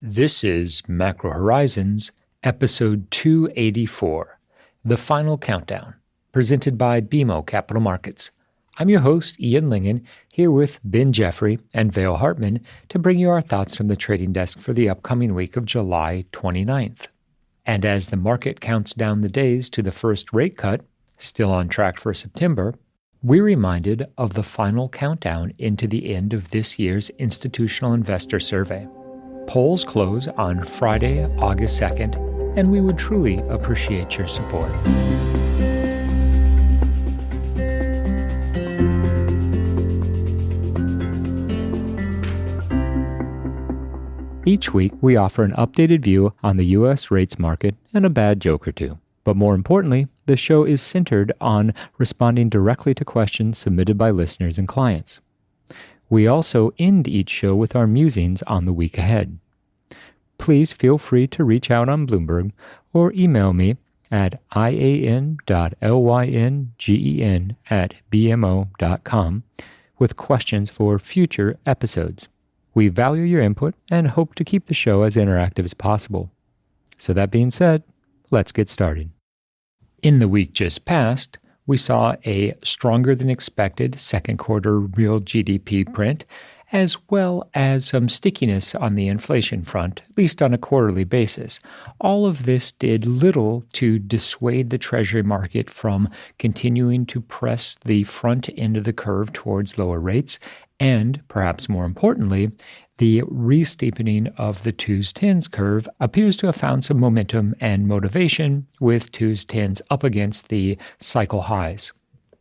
This is Macro Horizons, episode 284, The Final Countdown, presented by BMO Capital Markets. I'm your host, Ian Lyngen, here with Ben Jeffery and Vail Hartman to bring you our thoughts from the trading desk for the upcoming week of July 29th. And as the market counts down the days to the first rate cut, still on track for September, we're reminded of the final countdown into the end of this year's Institutional Investor Survey. Polls close on Friday, August 2nd, and we would truly appreciate your support. Each week, we offer an updated view on the U.S. rates market and a bad joke or two. But more importantly, the show is centered on responding directly to questions submitted by listeners and clients. We also end each show with our musings on the week ahead. Please feel free to reach out on Bloomberg or email me at ian.lyngen@bmo.com with questions for future episodes. We value your input and hope to keep the show as interactive as possible. So that being said, let's get started. In the week just past, we saw a stronger than expected second quarter real GDP print, as well as some stickiness on the inflation front, at least on a quarterly basis. All of this did little to dissuade the Treasury market from continuing to press the front end of the curve towards lower rates, and, perhaps more importantly, the re-steepening of the 2s-10s curve appears to have found some momentum and motivation, with 2s-10s up against the cycle highs.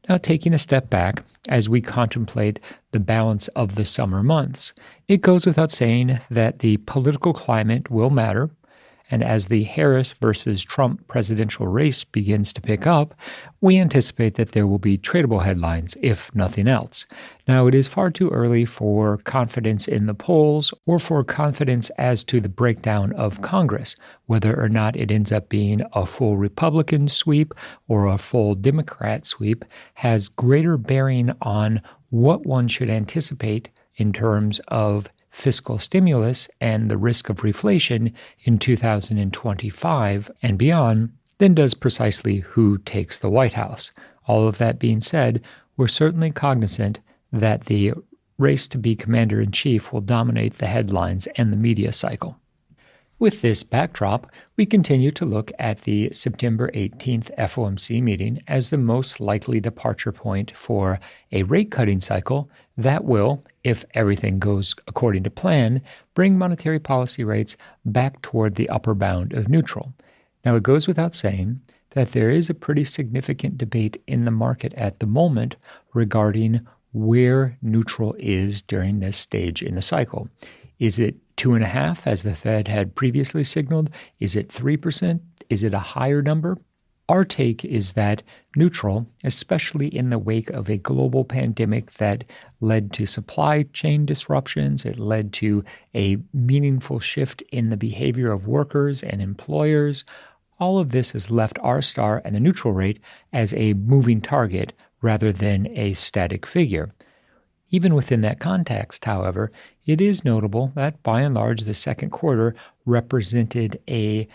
Now, taking a step back as we contemplate the balance of the summer months, it goes without saying that the political climate will matter, and as the Harris versus Trump presidential race begins to pick up, we anticipate that there will be tradable headlines, if nothing else. Now, it is far too early for confidence in the polls or for confidence as to the breakdown of Congress, whether or not it ends up being a full Republican sweep or a full Democrat sweep has greater bearing on what one should anticipate in terms of fiscal stimulus and the risk of reflation in 2025 and beyond than does precisely who takes the White House. All of that being said, we're certainly cognizant that the race to be commander-in-chief will dominate the headlines and the media cycle. With this backdrop, we continue to look at the September 18th FOMC meeting as the most likely departure point for a rate-cutting cycle that will, if everything goes according to plan, bring monetary policy rates back toward the upper bound of neutral. Now, it goes without saying that there is a pretty significant debate in the market at the moment regarding where neutral is during this stage in the cycle. Is it 2.5%, as the Fed had previously signaled? Is it 3%? Is it a higher number? Our take is that neutral, especially in the wake of a global pandemic that led to supply chain disruptions, it led to a meaningful shift in the behavior of workers and employers, all of this has left R-star and the neutral rate as a moving target rather than a static figure. Even within that context, however, it is notable that by and large the second quarter represented a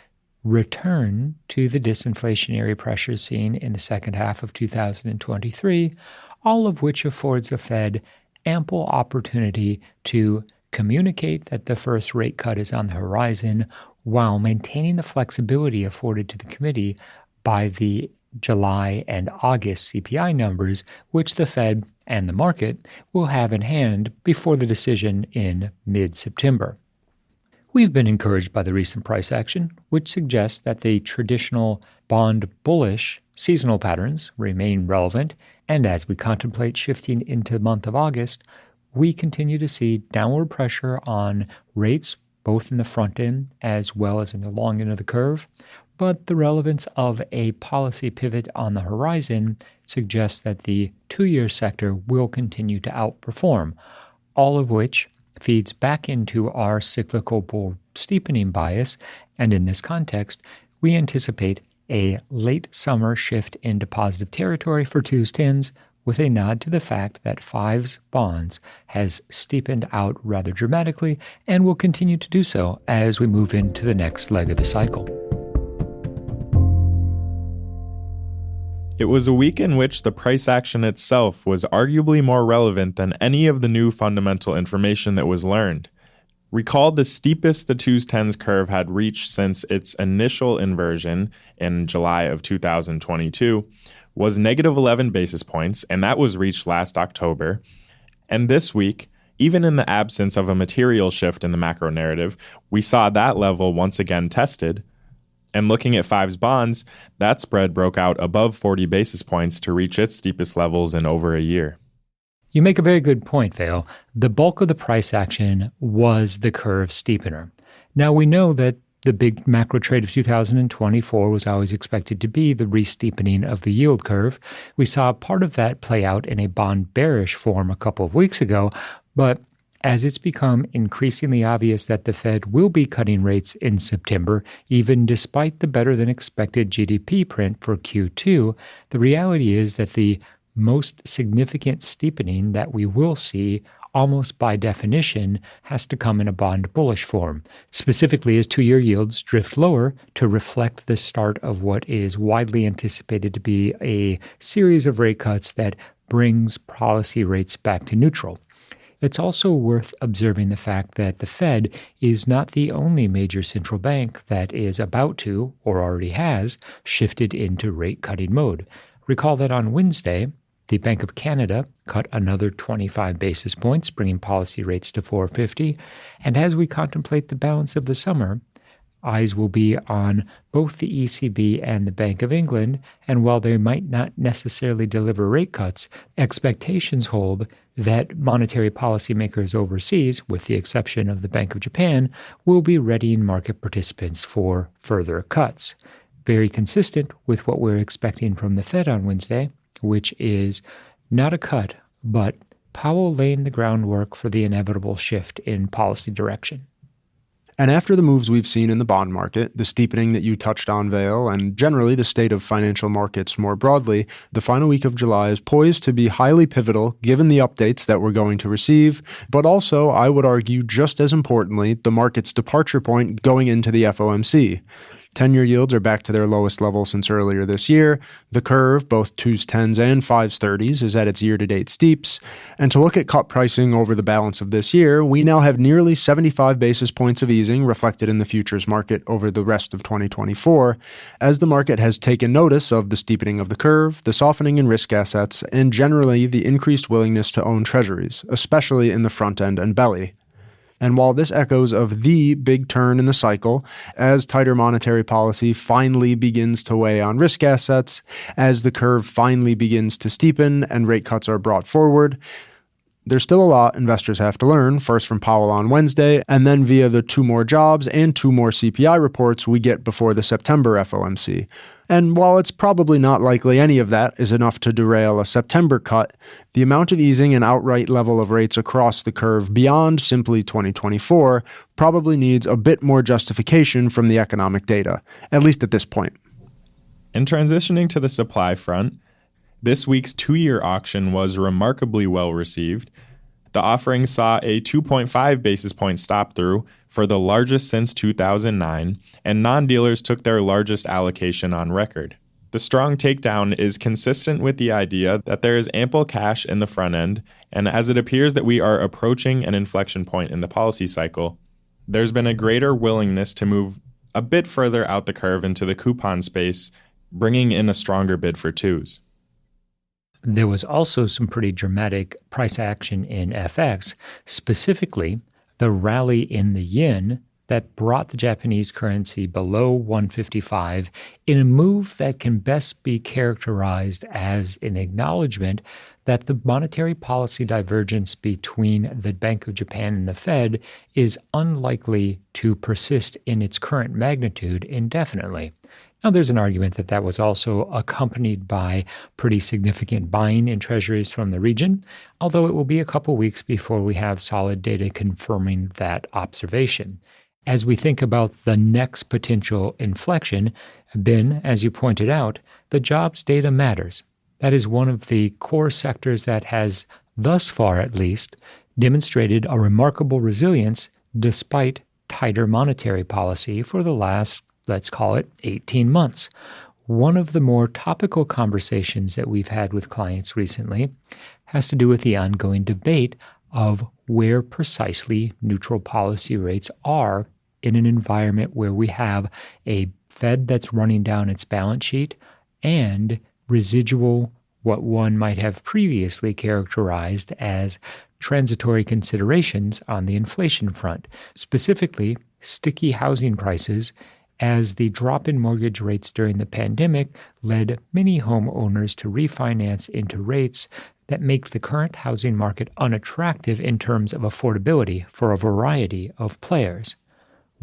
return to the disinflationary pressures seen in the second half of 2023, all of which affords the Fed ample opportunity to communicate that the first rate cut is on the horizon while maintaining the flexibility afforded to the committee by the July and August CPI numbers, which the Fed and the market will have in hand before the decision in mid-September. We've been encouraged by the recent price action, which suggests that the traditional bond bullish seasonal patterns remain relevant, and as we contemplate shifting into the month of August, we continue to see downward pressure on rates, both in the front end as well as in the long end of the curve. But the relevance of a policy pivot on the horizon suggests that the 2-year sector will continue to outperform, all of which feeds back into our cyclical bull steepening bias, and in this context, we anticipate a late summer shift into positive territory for 2s-10s with a nod to the fact that 5's bonds has steepened out rather dramatically and will continue to do so as we move into the next leg of the cycle. It was a week in which the price action itself was arguably more relevant than any of the new fundamental information that was learned. Recall the steepest the 2's-10's curve had reached since its initial inversion in July of 2022 was negative 11 basis points, and that was reached last October. And this week, even in the absence of a material shift in the macro narrative, we saw that level once again tested. And looking at 5's bonds, that spread broke out above 40 basis points to reach its steepest levels in over a year. You make a very good point, Vail. The bulk of the price action was the curve steepener. Now, we know that the big macro trade of 2024 was always expected to be the re-steepening of the yield curve. We saw part of that play out in a bond bearish form a couple of weeks ago, but as it's become increasingly obvious that the Fed will be cutting rates in September, even despite the better-than-expected GDP print for Q2, the reality is that the most significant steepening that we will see, almost by definition, has to come in a bond bullish form, specifically as 2-year yields drift lower to reflect the start of what is widely anticipated to be a series of rate cuts that brings policy rates back to neutral. It's also worth observing the fact that the Fed is not the only major central bank that is about to, or already has, shifted into rate-cutting mode. Recall that on Wednesday, the Bank of Canada cut another 25 basis points, bringing policy rates to 4.50. And as we contemplate the balance of the summer, eyes will be on both the ECB and the Bank of England, and while they might not necessarily deliver rate cuts, expectations hold that monetary policymakers overseas, with the exception of the Bank of Japan, will be readying market participants for further cuts. Very consistent with what we're expecting from the Fed on Wednesday, which is not a cut, but Powell laying the groundwork for the inevitable shift in policy direction. And after the moves we've seen in the bond market, the steepening that you touched on, Vail, and generally the state of financial markets more broadly, the final week of July is poised to be highly pivotal given the updates that we're going to receive, but also, I would argue, just as importantly, the market's departure point going into the FOMC. 10-year yields are back to their lowest level since earlier this year. The curve, both 2's 10s and 5's 30s, is at its year-to-date steeps. And to look at cut pricing over the balance of this year, we now have nearly 75 basis points of easing reflected in the futures market over the rest of 2024, as the market has taken notice of the steepening of the curve, the softening in risk assets, and generally the increased willingness to own treasuries, especially in the front end and belly. And while this echoes of the big turn in the cycle, as tighter monetary policy finally begins to weigh on risk assets, as the curve finally begins to steepen and rate cuts are brought forward, there's still a lot investors have to learn, first from Powell on Wednesday, and then via the 2 more jobs and 2 more CPI reports we get before the September FOMC. And while it's probably not likely any of that is enough to derail a September cut, the amount of easing and outright level of rates across the curve beyond simply 2024 probably needs a bit more justification from the economic data, at least at this point. In transitioning to the supply front, this week's 2-year auction was remarkably well received. The offering saw a 2.5 basis point stop through for the largest since 2009, and non-dealers took their largest allocation on record. The strong takedown is consistent with the idea that there is ample cash in the front end, and as it appears that we are approaching an inflection point in the policy cycle, there's been a greater willingness to move a bit further out the curve into the coupon space, bringing in a stronger bid for 2s. There was also some pretty dramatic price action in FX, specifically the rally in the yen that brought the Japanese currency below 155 in a move that can best be characterized as an acknowledgement that the monetary policy divergence between the Bank of Japan and the Fed is unlikely to persist in its current magnitude indefinitely. Now, there's an argument that that was also accompanied by pretty significant buying in treasuries from the region, although it will be a couple weeks before we have solid data confirming that observation. As we think about the next potential inflection, Ben, as you pointed out, the jobs data matters. That is one of the core sectors that has, thus far at least, demonstrated a remarkable resilience despite tighter monetary policy for the last, let's call it, 18 months. One of the more topical conversations that we've had with clients recently has to do with the ongoing debate of where precisely neutral policy rates are in an environment where we have a Fed that's running down its balance sheet and residual, what one might have previously characterized as transitory considerations on the inflation front, specifically sticky housing prices, as the drop in mortgage rates during the pandemic led many homeowners to refinance into rates that make the current housing market unattractive in terms of affordability for a variety of players.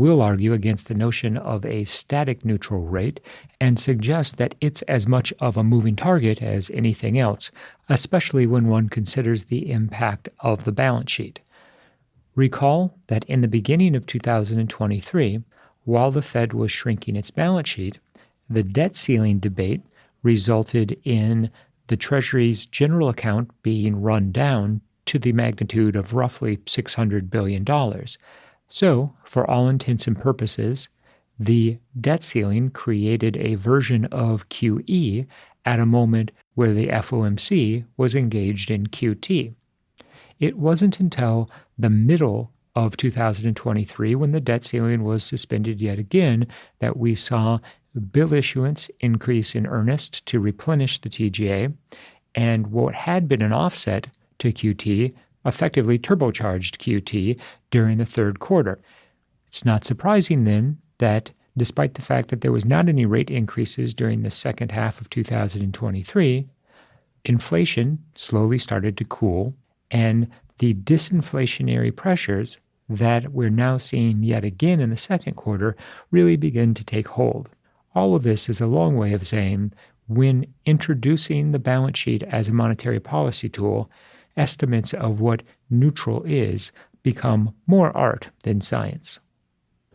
We'll argue against the notion of a static neutral rate and suggest that it's as much of a moving target as anything else, especially when one considers the impact of the balance sheet. Recall that in the beginning of 2023, while the Fed was shrinking its balance sheet, the debt ceiling debate resulted in the Treasury's general account being run down to the magnitude of roughly $600 billion. So, for all intents and purposes, the debt ceiling created a version of QE at a moment where the FOMC was engaged in QT. It wasn't until the middle of 2023, when the debt ceiling was suspended yet again, that we saw bill issuance increase in earnest to replenish the TGA, and what had been an offset to QT effectively turbocharged QT during the third quarter. It's not surprising then that despite the fact that there was not any rate increases during the second half of 2023, inflation slowly started to cool, and the disinflationary pressures that we're now seeing yet again in the second quarter really begin to take hold. All of this is a long way of saying when introducing the balance sheet as a monetary policy tool, estimates of what neutral is become more art than science.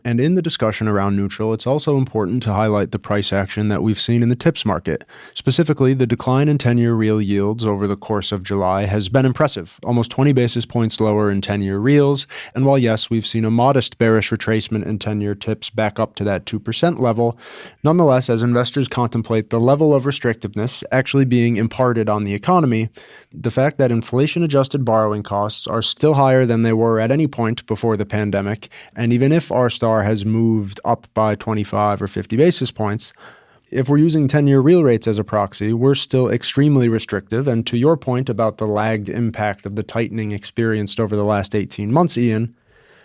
And in the discussion around neutral, it's also important to highlight the price action that we've seen in the TIPS market. Specifically, the decline in 10-year real yields over the course of July has been impressive, almost 20 basis points lower in 10-year reals. And while, yes, we've seen a modest bearish retracement in 10-year TIPS back up to that 2% level, nonetheless, as investors contemplate the level of restrictiveness actually being imparted on the economy, the fact that inflation-adjusted borrowing costs are still higher than they were at any point before the pandemic, and even if R-star has moved up by 25 or 50 basis points, if we're using 10-year real rates as a proxy, we're still extremely restrictive. And to your point about the lagged impact of the tightening experienced over the last 18 months, Ian,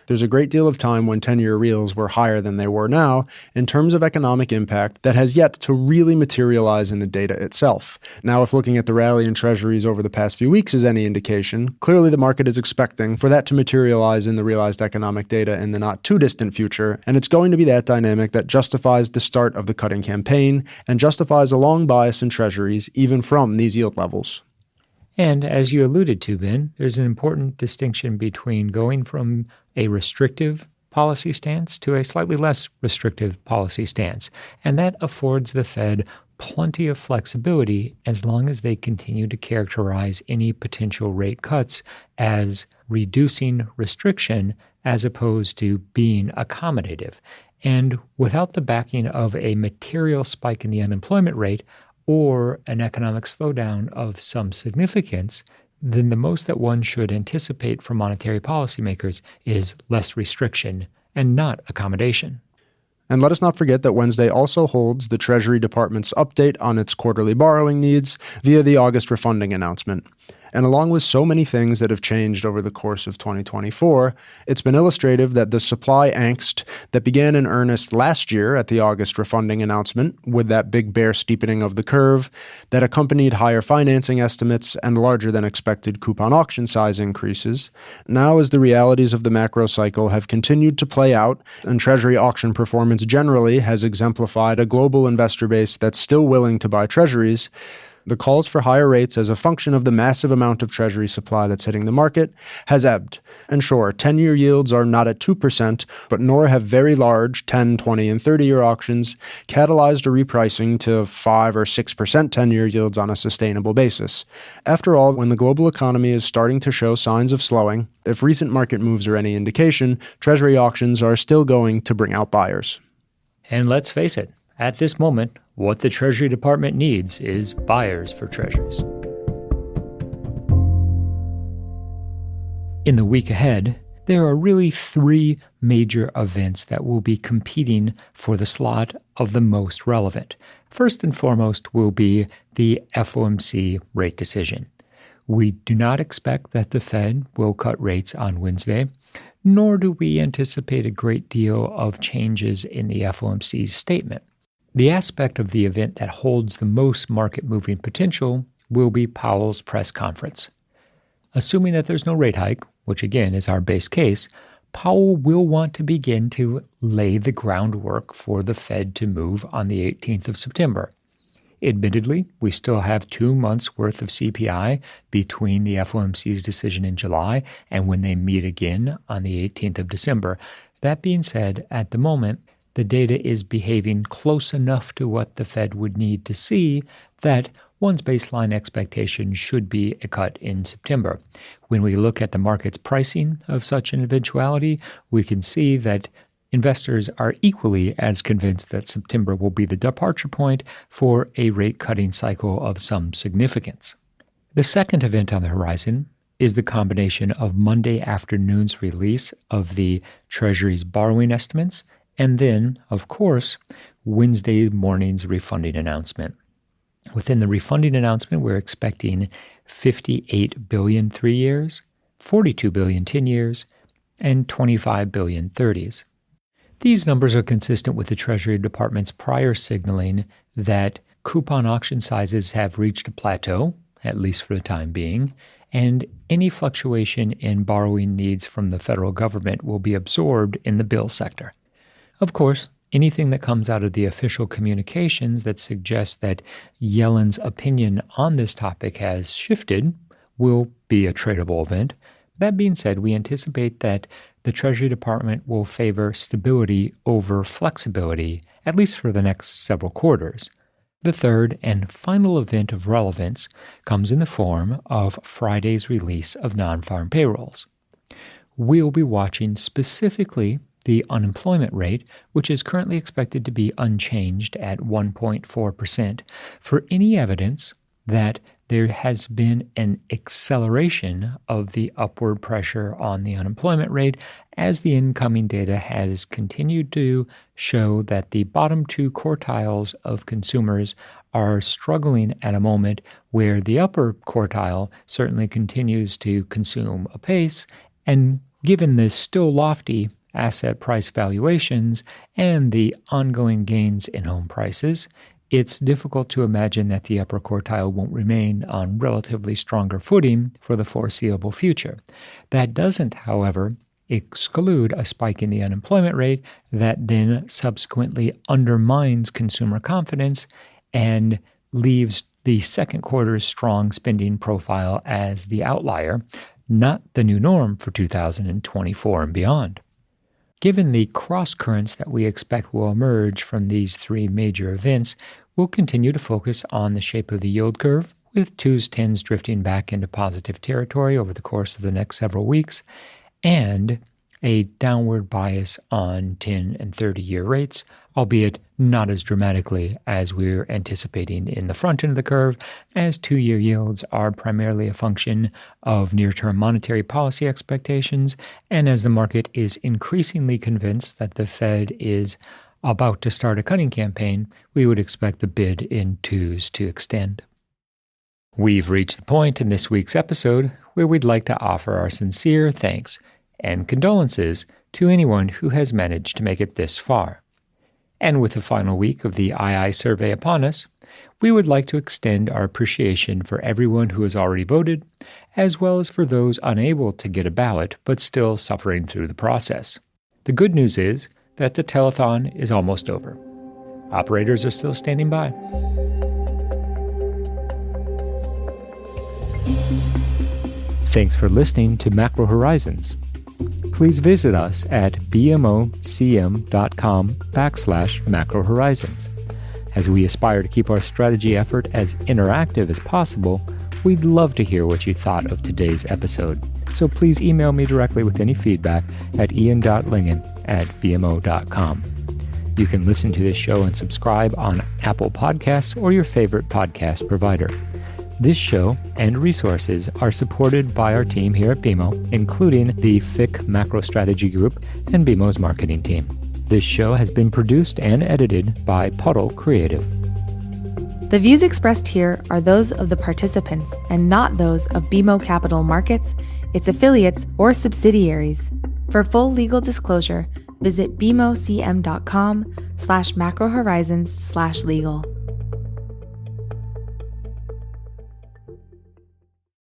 there's a great deal of time when 10-year reals were higher than they were now in terms of economic impact that has yet to really materialize in the data itself. Now, if looking at the rally in treasuries over the past few weeks is any indication, clearly the market is expecting for that to materialize in the realized economic data in the not too distant future, and it's going to be that dynamic that justifies the start of the cutting campaign and justifies a long bias in treasuries even from these yield levels. And as you alluded to, Ben, there's an important distinction between going from a restrictive policy stance to a slightly less restrictive policy stance. And that affords the Fed plenty of flexibility as long as they continue to characterize any potential rate cuts as reducing restriction as opposed to being accommodative. And without the backing of a material spike in the unemployment rate, or an economic slowdown of some significance, then the most that one should anticipate from monetary policymakers is less restriction and not accommodation. And let us not forget that Wednesday also holds the Treasury Department's update on its quarterly borrowing needs via the August refunding announcement. And along with so many things that have changed over the course of 2024, it's been illustrative that the supply angst that began in earnest last year at the August refunding announcement, with that big bear steepening of the curve, that accompanied higher financing estimates and larger than expected coupon auction size increases, now as the realities of the macro cycle have continued to play out, and Treasury auction performance generally has exemplified a global investor base that's still willing to buy treasuries, The calls for higher rates as a function of the massive amount of Treasury supply that's hitting the market has ebbed. And sure, 10-year yields are not at 2%, but nor have very large 10, 20, and 30-year auctions catalyzed a repricing to 5 or 6% 10-year yields on a sustainable basis. After all, when the global economy is starting to show signs of slowing, if recent market moves are any indication, Treasury auctions are still going to bring out buyers. And let's face it, at this moment, what the Treasury Department needs is buyers for Treasuries. In the week ahead, there are really three major events that will be competing for the slot of the most relevant. First and foremost will be the FOMC rate decision. We do not expect that the Fed will cut rates on Wednesday, nor do we anticipate a great deal of changes in the FOMC's statement. The aspect of the event that holds the most market-moving potential will be Powell's press conference. Assuming that there's no rate hike, which again is our base case, Powell will want to begin to lay the groundwork for the Fed to move on the 18th of September. Admittedly, we still have 2 months' worth of CPI between the FOMC's decision in July and when they meet again on the 18th of December. That being said, at the moment, the data is behaving close enough to what the Fed would need to see that one's baseline expectation should be a cut in September. When we look at the market's pricing of such an eventuality, we can see that investors are equally as convinced that September will be the departure point for a rate-cutting cycle of some significance. The second event on the horizon is the combination of Monday afternoon's release of the Treasury's borrowing estimates and then, of course, Wednesday morning's refunding announcement. Within the refunding announcement, we're expecting $58 billion 3 years, $42 billion 10 years, and $25 billion 30s. These numbers are consistent with the Treasury Department's prior signaling that coupon auction sizes have reached a plateau, at least for the time being, and any fluctuation in borrowing needs from the federal government will be absorbed in the bill sector. Of course, anything that comes out of the official communications that suggests that Yellen's opinion on this topic has shifted will be a tradable event. That being said, we anticipate that the Treasury Department will favor stability over flexibility, at least for the next several quarters. The third and final event of relevance comes in the form of Friday's release of non-farm payrolls. We'll be watching specifically the unemployment rate, which is currently expected to be unchanged at 1.4%, for any evidence that there has been an acceleration of the upward pressure on the unemployment rate as the incoming data has continued to show that the bottom two quartiles of consumers are struggling at a moment where the upper quartile certainly continues to consume apace, and given the still lofty asset price valuations and the ongoing gains in home prices, it's difficult to imagine that the upper quartile won't remain on relatively stronger footing for the foreseeable future. That doesn't, however, exclude a spike in the unemployment rate that then subsequently undermines consumer confidence and leaves the second quarter's strong spending profile as the outlier, not the new norm for 2024 and beyond. Given the cross-currents that we expect will emerge from these three major events, we'll continue to focus on the shape of the yield curve, with 2s, 10s drifting back into positive territory over the course of the next several weeks, and a downward bias on 10 and 30-year rates, albeit not as dramatically as we're anticipating in the front end of the curve, as 2-year yields are primarily a function of near-term monetary policy expectations, and as the market is increasingly convinced that the Fed is about to start a cutting campaign, we would expect the bid in 2s to extend. We've reached the point in this week's episode where we'd like to offer our sincere thanks and condolences to anyone who has managed to make it this far. And with the final week of the II survey upon us, we would like to extend our appreciation for everyone who has already voted, as well as for those unable to get a ballot but still suffering through the process. The good news is that the telethon is almost over. Operators are still standing by. Thanks for listening to Macro Horizons. Please visit us at bmocm.com/Macro Horizons. As we aspire to keep our strategy effort as interactive as possible, we'd love to hear what you thought of today's episode. So please email me directly with any feedback at ian.lyngen@bmo.com. You can listen to this show and subscribe on Apple Podcasts or your favorite podcast provider. This show and resources are supported by our team here at BMO, including the FIC Macro Strategy Group and BMO's marketing team. This show has been produced and edited by Puddle Creative. The views expressed here are those of the participants and not those of BMO Capital Markets, its affiliates, or subsidiaries. For full legal disclosure, visit bmocm.com/macrohorizons/legal.